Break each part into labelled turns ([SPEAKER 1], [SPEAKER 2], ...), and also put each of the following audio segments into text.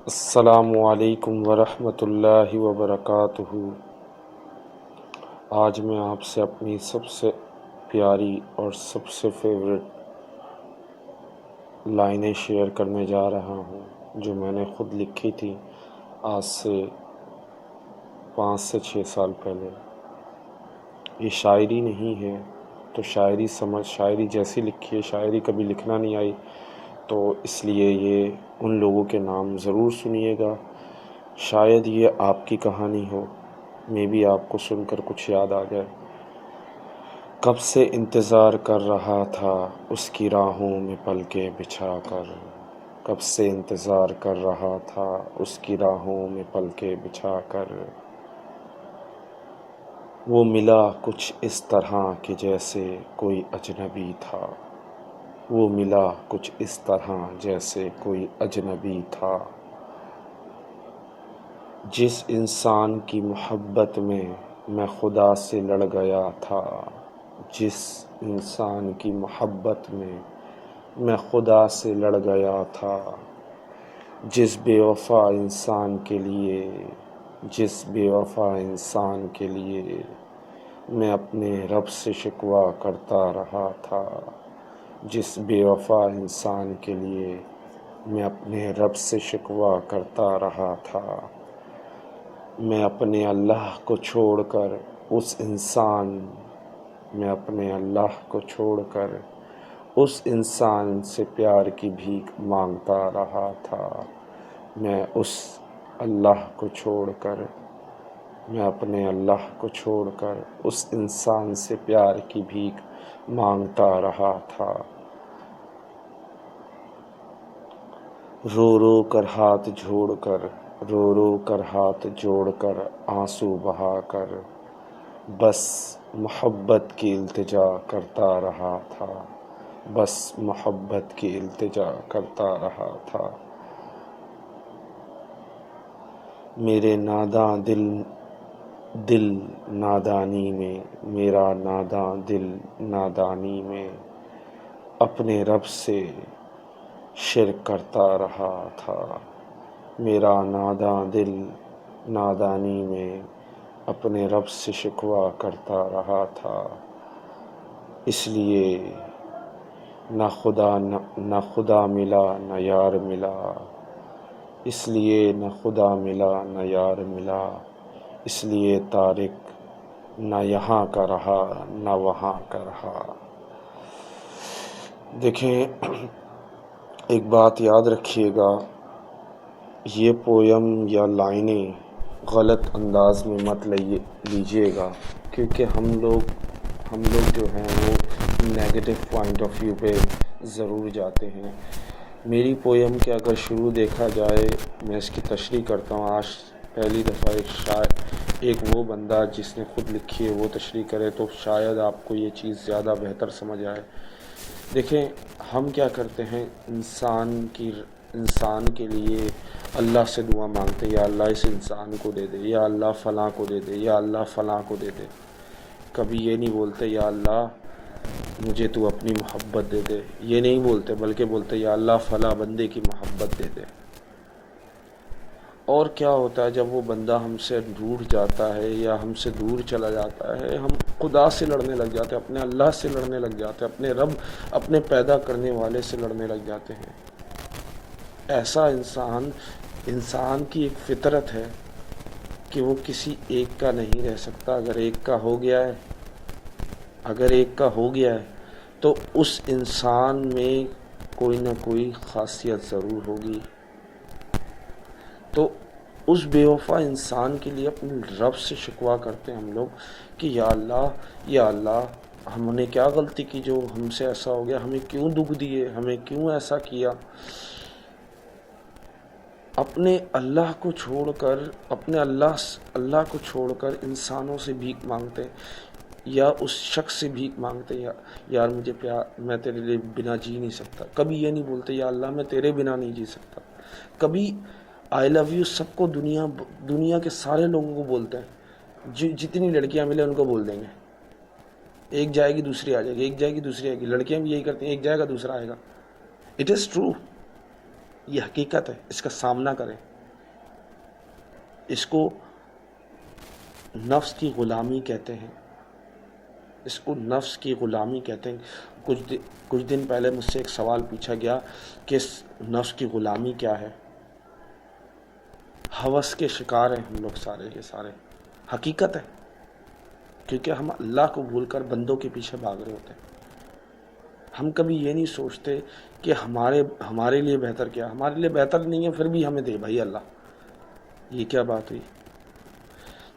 [SPEAKER 1] السلام علیکم ورحمۃ اللہ وبرکاتہ۔ آج میں آپ سے اپنی سب سے پیاری اور سب سے فیوریٹ لائنیں شیئر کرنے جا رہا ہوں، جو میں نے خود لکھی تھی آج سے 5 سے 6 سال پہلے۔ یہ شاعری نہیں ہے تو شاعری جیسی لکھی ہے، شاعری کبھی لکھنا نہیں آئی، تو اس لیے یہ ان لوگوں کے نام ضرور سنیے گا۔ شاید یہ آپ کی کہانی ہو، میں بھی آپ کو سن کر کچھ یاد آ جائے۔ کب سے انتظار کر رہا تھا اس کی راہوں میں پلکیں بچھا کر، کب سے انتظار کر رہا تھا اس کی راہوں میں پلکیں بچھا کر۔ وہ ملا کچھ اس طرح کہ جیسے کوئی اجنبی تھا، وہ ملا کچھ اس طرح جیسے کوئی اجنبی تھا۔ جس انسان کی محبت میں خدا سے لڑ گیا تھا، جس انسان کی محبت میں خدا سے لڑ گیا تھا۔ جس بے وفا انسان کے لیے، جس بے وفا انسان کے لیے میں اپنے رب سے شکوہ کرتا رہا تھا، جس بے وفا انسان کے لیے میں اپنے رب سے شکوہ کرتا رہا تھا۔ میں اپنے اللہ کو چھوڑ کر اس انسان سے پیار کی بھیک مانگتا رہا تھا۔ میں اپنے اللہ کو چھوڑ کر اس انسان سے پیار کی بھیک مانگتا رہا تھا۔ رو رو کر ہاتھ جوڑ کر آنسو بہا کر بس محبت کی التجا کرتا رہا تھا، بس محبت کی التجا کرتا رہا تھا۔ میرے ناداں دل نادانی میں، میرا ناداں دل نادانی میں اپنے رب سے شرک کرتا رہا تھا۔ میرا ناداں دل نادانی میں اپنے رب سے شکوہ کرتا رہا تھا۔ اس لیے نہ خدا ملا نہ یار ملا، اس لیے نہ خدا ملا نہ یار ملا، اس لیے طارق نہ یہاں کا رہا نہ وہاں کا رہا۔ دیکھیں، ایک بات یاد رکھیے گا، یہ پویم یا لائنیں غلط انداز میں مت لیجیے گا، کیونکہ ہم لوگ جو ہیں وہ نیگیٹو پوائنٹ آف ویو پہ ضرور جاتے ہیں۔ میری پویم کے اگر شروع دیکھا جائے، میں اس کی تشریح کرتا ہوں۔ آج پہلی دفعہ ایک وہ بندہ جس نے خود لکھی ہے وہ تشریح کرے تو شاید آپ کو یہ چیز زیادہ بہتر سمجھ آئے۔ دیکھیں، ہم کیا کرتے ہیں، انسان کے لیے اللہ سے دعا مانگتے، یا اللہ اس انسان کو دے دے، یا اللہ فلاں کو دے دے، یا اللہ فلاں کو دے دے۔ کبھی یہ نہیں بولتے یا اللہ مجھے تو اپنی محبت دے دے، یہ نہیں بولتے، بلکہ بولتے یا اللہ فلاں بندے کی محبت دے دے۔ اور کیا ہوتا ہے، جب وہ بندہ ہم سے دور جاتا ہے یا ہم سے دور چلا جاتا ہے، ہم خدا سے لڑنے لگ جاتے ہیں، اپنے اللہ سے لڑنے لگ جاتے ہیں، اپنے رب، اپنے پیدا کرنے والے سے لڑنے لگ جاتے ہیں۔ ایسا انسان کی ایک فطرت ہے کہ وہ کسی ایک کا نہیں رہ سکتا۔ اگر ایک کا ہو گیا ہے تو اس انسان میں کوئی نہ کوئی خاصیت ضرور ہوگی۔ تو اس بے وفا انسان کے لیے اپنے رب سے شکوہ کرتے ہیں ہم لوگ کہ یا اللہ ہم نے کیا غلطی کی جو ہم سے ایسا ہو گیا، ہمیں کیوں دکھ دیے، ہمیں کیوں ایسا کیا۔ اپنے اللہ کو چھوڑ کر انسانوں سے بھیک مانگتے ہیں، یا اس شخص سے بھیک مانگتے ہیں، یار مجھے پیار، میں تیرے لیے بنا جی نہیں سکتا۔ کبھی یہ نہیں بولتے یا اللہ میں تیرے بنا نہیں جی سکتا۔ کبھی آئی لو یو سب کو دنیا کے سارے لوگوں کو بولتے ہیں، جتنی لڑکیاں ملے ان کو بول دیں گے، ایک جائے گی دوسری آ جائے گی، ایک جائے گی دوسری آئے گی۔ لڑکیاں بھی یہی کرتی ہیں، ایک جائے گا دوسرا آئے گا۔ اٹ از ٹرو، یہ حقیقت ہے، اس کا سامنا کریں۔ اس کو نفس کی غلامی کہتے ہیں، اس کو نفس کی غلامی کہتے ہیں۔ کچھ دن پہلے مجھ سے ایک سوال پوچھا گیا کہ نفس کی غلامی کیا ہے؟ ہوس کے شکار ہیں ہم لوگ سارے کے سارے، حقیقت ہے، کیونکہ ہم اللہ کو بھول کر بندوں کے پیچھے بھاگ رہے ہوتے ہیں۔ ہم کبھی یہ نہیں سوچتے کہ ہمارے لیے بہتر کیا، ہمارے لیے بہتر نہیں ہے پھر بھی ہمیں دے بھائی اللہ، یہ کیا بات ہوئی؟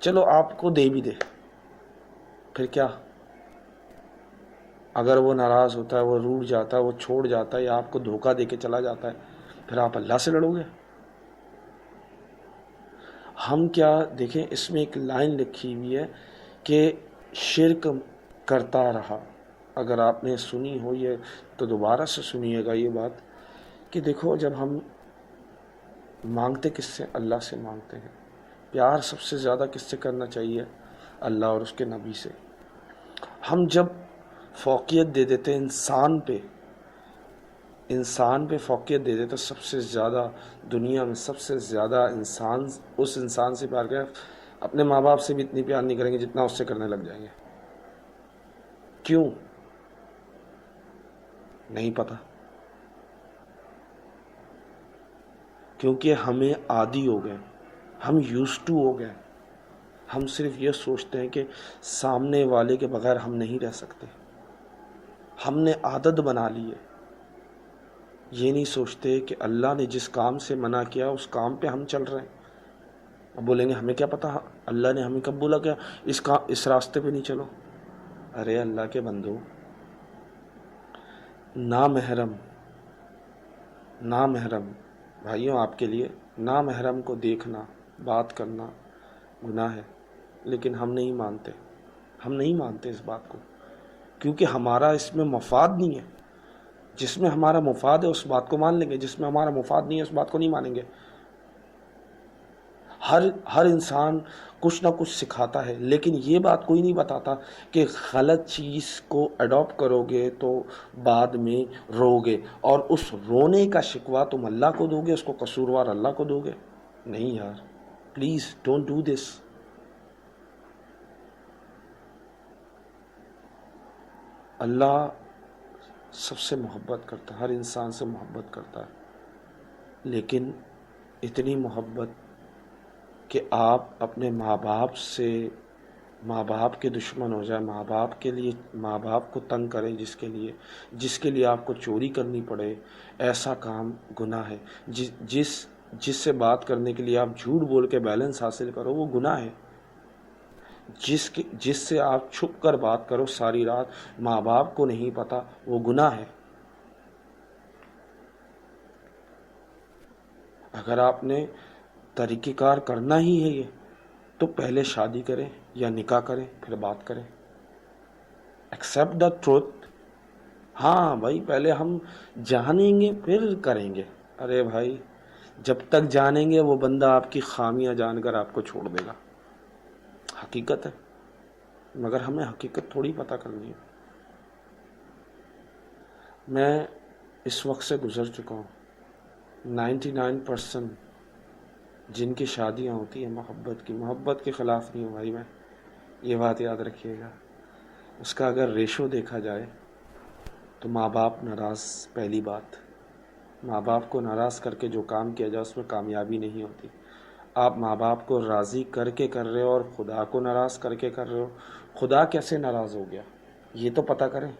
[SPEAKER 1] چلو آپ کو دے بھی دے، پھر کیا؟ اگر وہ ناراض ہوتا ہے، وہ روٹھ جاتا ہے، وہ چھوڑ جاتا ہے، یا آپ کو دھوکہ دے کے چلا جاتا ہے، پھر آپ اللہ سے لڑو گے؟ ہم کیا دیکھیں، اس میں ایک لائن لکھی ہوئی ہے کہ شرک کرتا رہا، اگر آپ نے سنی ہو یہ تو دوبارہ سے سنیے گا یہ بات، کہ دیکھو جب ہم مانگتے کس سے؟ اللہ سے مانگتے ہیں۔ پیار سب سے زیادہ کس سے کرنا چاہیے؟ اللہ اور اس کے نبی سے۔ ہم جب فوقیت دے دیتے انسان پہ فوقیت دے دیتے، سب سے زیادہ دنیا میں سب سے زیادہ اس انسان سے پیار کریں، اپنے ماں باپ سے بھی اتنی پیار نہیں کریں گے جتنا اس سے کرنے لگ جائیں گے۔ کیوں؟ نہیں پتا، کیونکہ ہمیں عادی ہو گئے، ہم یوزڈ ٹو ہو گئے، ہم صرف یہ سوچتے ہیں کہ سامنے والے کے بغیر ہم نہیں رہ سکتے، ہم نے عادت بنا لی ہے، یہ نہیں سوچتے کہ اللہ نے جس کام سے منع کیا اس کام پہ ہم چل رہے ہیں۔ اب بولیں گے ہمیں کیا پتا، اللہ نے ہمیں کب بولا کہ اس راستے پہ نہیں چلو؟ ارے اللہ کے بندو، نامحرم بھائیوں، آپ کے لیے نامحرم کو دیکھنا، بات کرنا گناہ ہے، لیکن ہم نہیں مانتے اس بات کو، کیونکہ ہمارا اس میں مفاد نہیں ہے۔ جس میں ہمارا مفاد ہے اس بات کو مان لیں گے، جس میں ہمارا مفاد نہیں ہے اس بات کو نہیں مانیں گے۔ ہر انسان کچھ نہ کچھ سکھاتا ہے، لیکن یہ بات کوئی نہیں بتاتا کہ غلط چیز کو اڈاپٹ کرو گے تو بعد میں رو گے، اور اس رونے کا شکوہ تم اللہ کو دو گے، اس کو قصوروار اللہ کو دو گے۔ نہیں یار، پلیز ڈونٹ ڈو دس۔ اللہ سب سے محبت کرتا ہے، ہر انسان سے محبت کرتا ہے، لیکن اتنی محبت کہ آپ اپنے ماں باپ کے دشمن ہو جائے، ماں باپ کو تنگ کریں، جس کے لیے آپ کو چوری کرنی پڑے، ایسا کام گناہ ہے۔ جس سے بات کرنے کے لیے آپ جھوٹ بول کے بیلنس حاصل کرو وہ گناہ ہے۔ جس سے آپ چھپ کر بات کرو ساری رات، ماں باپ کو نہیں پتا، وہ گناہ ہے۔ اگر آپ نے طریقہ کار کرنا ہی ہے یہ، تو پہلے شادی کریں یا نکاح کریں، پھر بات کریں، ایکسیپٹ دا ٹروتھ۔ ہاں بھائی، پہلے ہم جانیں گے پھر کریں گے۔ ارے بھائی، جب تک جانیں گے وہ بندہ آپ کی خامیاں جان کر آپ کو چھوڑ دے گا، حقیقت ہے، مگر ہمیں حقیقت تھوڑی پتہ کرنی ہے۔ میں اس وقت سے گزر چکا ہوں، 99% جن کی شادیاں ہوتی ہیں محبت کے خلاف نہیں ہوں بھائی میں، یہ بات یاد رکھیے گا۔ اس کا اگر ریشو دیکھا جائے تو ماں باپ ناراض، پہلی بات، ماں باپ کو ناراض کر کے جو کام کیا جائے اس میں کامیابی نہیں ہوتی۔ آپ ماں باپ کو راضی کر کے کر رہے ہو اور خدا کو ناراض کر کے کر رہے ہو، خدا کیسے ناراض ہو گیا یہ تو پتہ کریں۔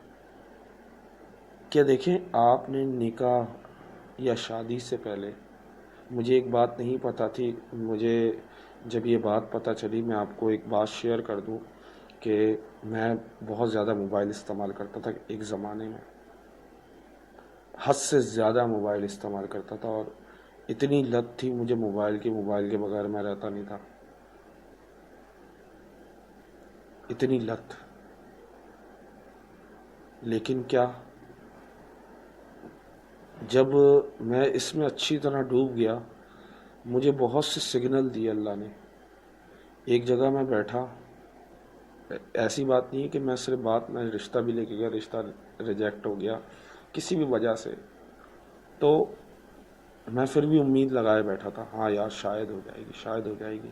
[SPEAKER 1] کہ دیکھیں، آپ نے نکاح یا شادی سے پہلے، مجھے ایک بات نہیں پتہ تھی، مجھے جب یہ بات پتہ چلی، میں آپ کو ایک بات شیئر کر دوں کہ میں بہت زیادہ موبائل استعمال کرتا تھا ایک زمانے میں، حد سے زیادہ موبائل استعمال کرتا تھا، اور اتنی لت تھی مجھے موبائل کے بغیر میں رہتا نہیں تھا، اتنی لت۔ لیکن کیا، جب میں اس میں اچھی طرح ڈوب گیا، مجھے بہت سے سگنل دیے اللہ نے۔ ایک جگہ میں بیٹھا، ایسی بات نہیں ہے کہ میں رشتہ بھی لے کے گیا، رشتہ ریجیکٹ ہو گیا کسی بھی وجہ سے، تو میں پھر بھی امید لگائے بیٹھا تھا، ہاں یار شاید ہو جائے گی، شاید ہو جائے گی۔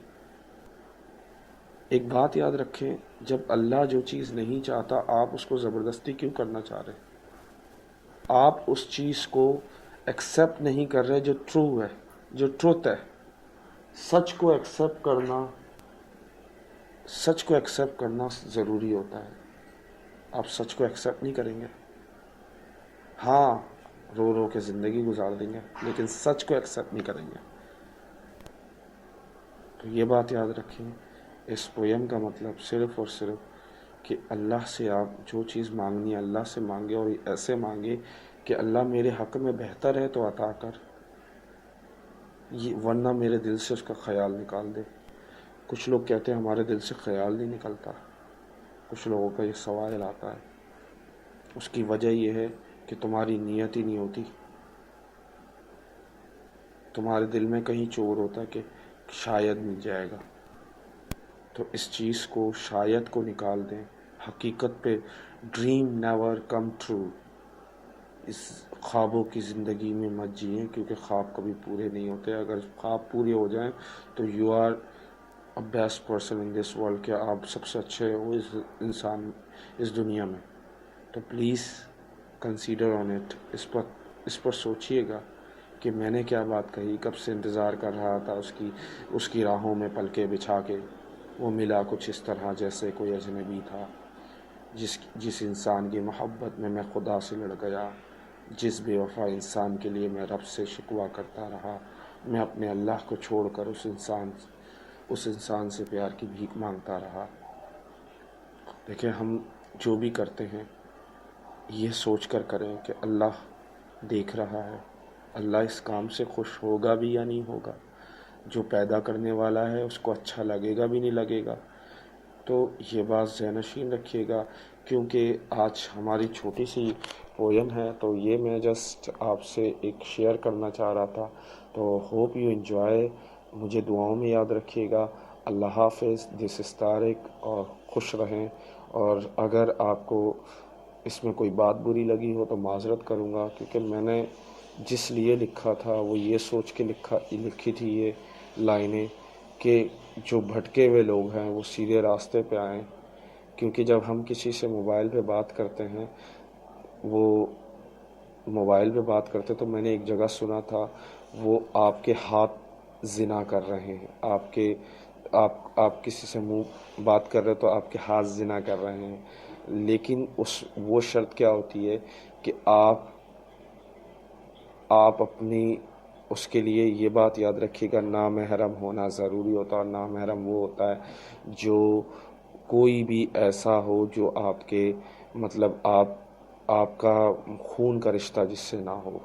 [SPEAKER 1] ایک بات یاد رکھیں، جب اللہ جو چیز نہیں چاہتا آپ اس کو زبردستی کیوں کرنا چاہ رہے؟ آپ اس چیز کو ایکسیپٹ نہیں کر رہے جو ٹرو ہے، جو ٹروتھ ہے۔ سچ کو ایکسیپٹ کرنا ضروری ہوتا ہے۔ آپ سچ کو ایکسیپٹ نہیں کریں گے، ہاں رو رو کے زندگی گزار دیں گے، لیکن سچ کو ایکسیپٹ نہیں کریں گے۔ تو یہ بات یاد رکھیں، اس پویم کا مطلب صرف اور صرف کہ اللہ سے آپ جو چیز مانگنی ہے اللہ سے مانگے، اور ایسے مانگے کہ اللہ میرے حق میں بہتر ہے تو عطا کر، ورنہ میرے دل سے اس کا خیال نکال دے۔ کچھ لوگ کہتے ہیں ہمارے دل سے خیال نہیں نکلتا، کچھ لوگوں کا یہ سوال آتا ہے، اس کی وجہ یہ ہے کہ تمہاری نیت ہی نہیں ہوتی، تمہارے دل میں کہیں چور ہوتا ہے کہ شاید مل جائے گا۔ تو اس چیز کو، شاید کو نکال دیں، حقیقت پہ ڈریم نیور کم ٹرو، اس خوابوں کی زندگی میں مت جئیں، کیونکہ خواب کبھی پورے نہیں ہوتے۔ اگر خواب پورے ہو جائیں تو you are a best person in this world, کہ آپ سب سے اچھے ہو اس انسان، اس دنیا میں۔ تو پلیز کنسیڈر آن اٹ، اس پر سوچئے گا کہ میں نے کیا بات کہی، کب سے انتظار کر رہا تھا اس کی راہوں میں پلکیں بچھا کے، وہ ملا کچھ اس طرح جیسے کوئی اجنبی تھا، جس انسان کی محبت میں خدا سے لڑ گیا، جس بے وفا انسان کے لیے میں رب سے شکوہ کرتا رہا، میں اپنے اللہ کو چھوڑ کر اس انسان سے پیار کی بھیک مانگتا رہا۔ دیکھیں، ہم جو بھی کرتے ہیں یہ سوچ کر کریں کہ اللہ دیکھ رہا ہے، اللہ اس کام سے خوش ہوگا بھی یا نہیں ہوگا، جو پیدا کرنے والا ہے اس کو اچھا لگے گا بھی نہیں لگے گا۔ تو یہ بات ذہن نشین رکھیے گا، کیونکہ آج ہماری چھوٹی سی پویم ہے، تو یہ میں جسٹ آپ سے ایک شیئر کرنا چاہ رہا تھا۔ تو ہوپ یو انجوائے، مجھے دعاؤں میں یاد رکھیے گا۔ اللہ حافظ، دس از طارق، اور خوش رہیں۔ اور اگر آپ کو اس میں کوئی بات بری لگی ہو تو معذرت کروں گا، کیونکہ میں نے جس لیے لکھا تھا وہ یہ سوچ کے لکھی تھی یہ لائنیں کہ جو بھٹکے ہوئے لوگ ہیں وہ سیدھے راستے پہ آئیں۔ کیونکہ جب ہم کسی سے موبائل پہ بات کرتے ہیں، تو میں نے ایک جگہ سنا تھا وہ آپ کے ہاتھ زنا کر رہے ہیں، آپ کسی سے منہ بات کر رہے تو آپ کے ہاتھ زنا کر رہے ہیں، لیکن وہ شرط کیا ہوتی ہے کہ آپ اپنی اس کے لیے یہ بات یاد رکھیے گا، نامحرم ہونا ضروری ہوتا ہے۔ اور نامحرم وہ ہوتا ہے جو کوئی بھی ایسا ہو جو آپ کے مطلب آپ کا خون کا رشتہ جس سے نہ ہو۔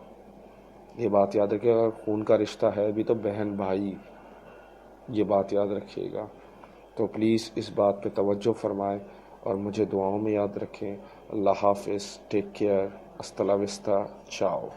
[SPEAKER 1] یہ بات یاد رکھیے گا، خون کا رشتہ ہے بھی تو بہن بھائی، یہ بات یاد رکھیے گا۔ تو پلیز اس بات پہ توجہ فرمائیں اور مجھے دعاؤں میں یاد رکھیں۔ اللہ حافظ، ٹیک کیئر، ہasta la vista، چاؤ۔